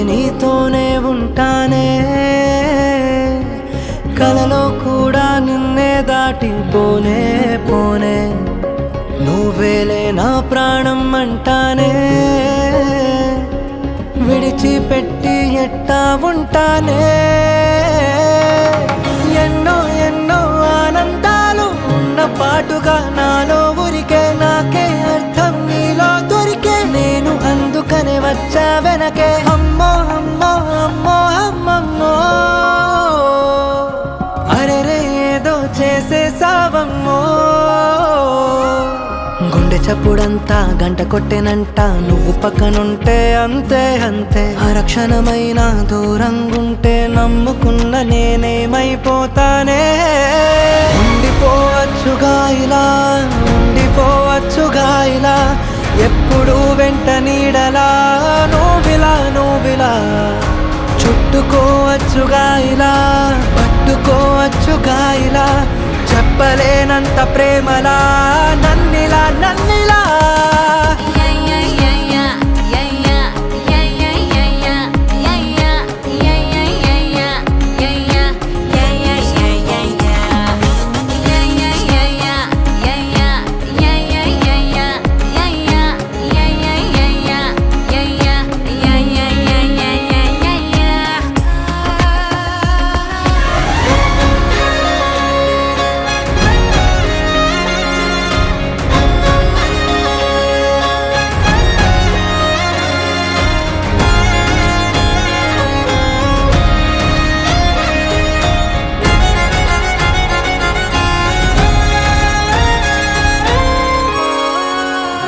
నీతోనే ఉంటానే, కలలో కూడా నిన్నే దాటిపోనే పోనే. నువ్వేలే నా ప్రాణం అంటానే, విడిచిపెట్టి ఎట్టా ఉంటానే. ఎన్నో ఎన్నో ఆనందాలు ఉన్న పాటుగా నాలో ఊరికే, నాకే అర్థం నీలో దొరికే. నేను అందుకనే వచ్చా వెనకే, అమ్మో అమ్మో అమ్మో అమ్మమ్మో. అరెరే ఏదో చేసేసావమ్మో. గుండె చప్పుడంతా గంట కొట్టెనంట, నువ్వు పక్కనుంటే అంతే అంతే. అరక్షణమైన దూరంగుంటే నమ్ముకున్న నేనేమైపోతానే. ఉండిపోవచ్చుగా ఇలా, ఉండిపోవచ్చుగా ఇలా, ఎప్పుడు వెంట నీడలా నువ్విలా. చుట్టుకోవచ్చుగా ఇలా, పట్టుకోవచ్చుగా ఇలా, చెప్పలేనంత ప్రేమలా నన్నిలా.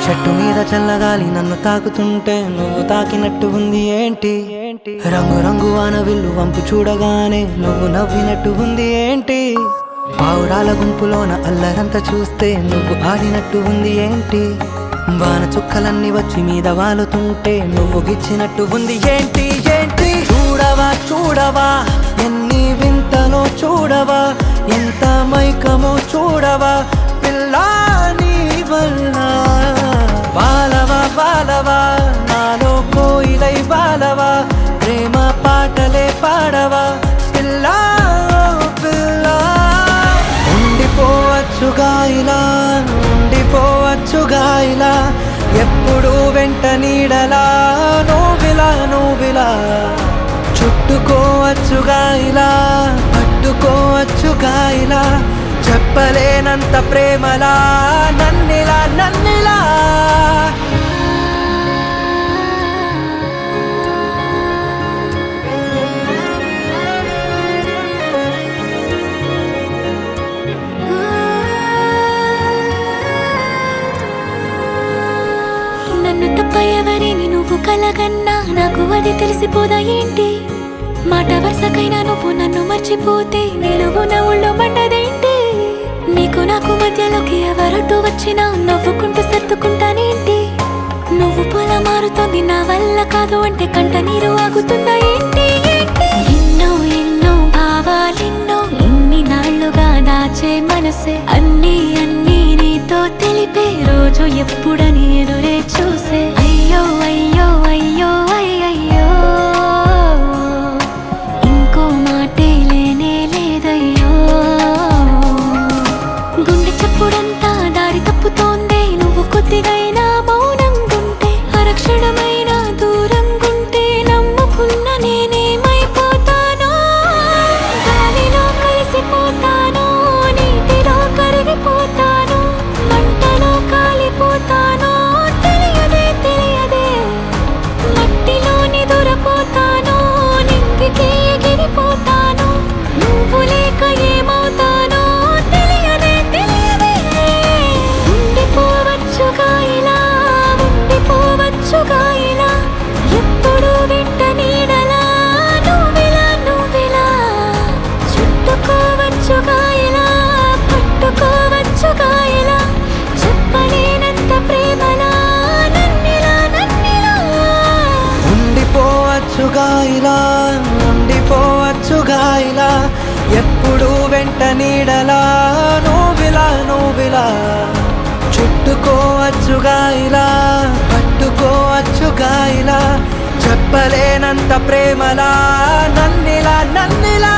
చెట్టు మీద చల్లగాలి నన్ను తాకుతుంటే నువ్వు తాకినట్టు ఉంది ఏంటి? రంగు రంగు వానవిల్లు వంపు చూడగానే నువ్వు నవ్వినట్టు ఉంది ఏంటి? పావురాల గుంపులోన అల్లరంతా చూస్తే నువ్వు ఆడినట్టు ఉంది ఏంటి? వాన చుక్కలన్నీ వచ్చి మీద వాలుతుంటే నువ్వు గిచ్చినట్టు ఉంది ఏంటి? చూడవా చూడవా ఎన్ని వింతలో చూడవా, ఎంత మైకమో చూడవా పిల్లా నీ వల్ల. బాలవా నాలో కోయిలై బాలవా, ప్రేమ పాటలే పాడవా పిల్లా పిల్లా. ఉండిపోవచ్చుగా ఇలా, ఉండిపోవచ్చుగా ఇలా, ఎప్పుడు వెంట నీడలా నువ్విలా. చుట్టుకోవచ్చుగా ఇలా, పట్టుకోవచ్చుగా ఇలా, చెప్పలేనంత ప్రేమలా నన్నిలా. నన్ను తప్ప ఎవరిని నువ్వు కలగన్నా నాకు అది తెలిసిపోదా ఏంటి? మాట వరుసకైనా నువ్వు నన్ను మర్చిపోతే నిలువున ఊళ్ళో మండదేంటి? నీకు నాకు మధ్యలోకి ఎవరట్టు వచ్చినా నవ్వుకుంటూ సర్దుకుంటానేంటి? నువ్వు పొల మారుతోంది నా వల్ల కాదు అంటే కంట నీరు ఆగుతుందా ఏంటి? ఎన్నో ఎన్నో భావాలెన్నో ఇన్ని నాళ్లుగా దాచే మనసే, అన్నీ నీతో తెలిపే రోజు ఎప్పుడని ఎదురే చూసే. అయ్యో అయ్యో అయ్యో అయ్యయ్యో, ఇంకో మాటే లేనే లేదయ్యో. గుండె చప్పుడంతా దారి తప్పుతోందే, నువ్వు కొద్దిగైనా మౌనంగుంటే, అరక్షణమైన దూరంగుంటే నమ్ముకున్న నేనేమైపోతానో. గాలిలో కలిసిపోతాను, నీటిలో కరిగిపోతాను, మంటలో కాలిపోతాను తెలియదు. ఉండిపోవచ్చుగా ఇలా ఉండిపోవచ్చుగా ఇలా ఎప్పుడు వెంట నీడలా నువ్విలా చుట్టుకోవచ్చుగా ఇలా పట్టుకోవచ్చుగా ఇలా చెప్పలేనంత ప్రేమలా నన్నిలా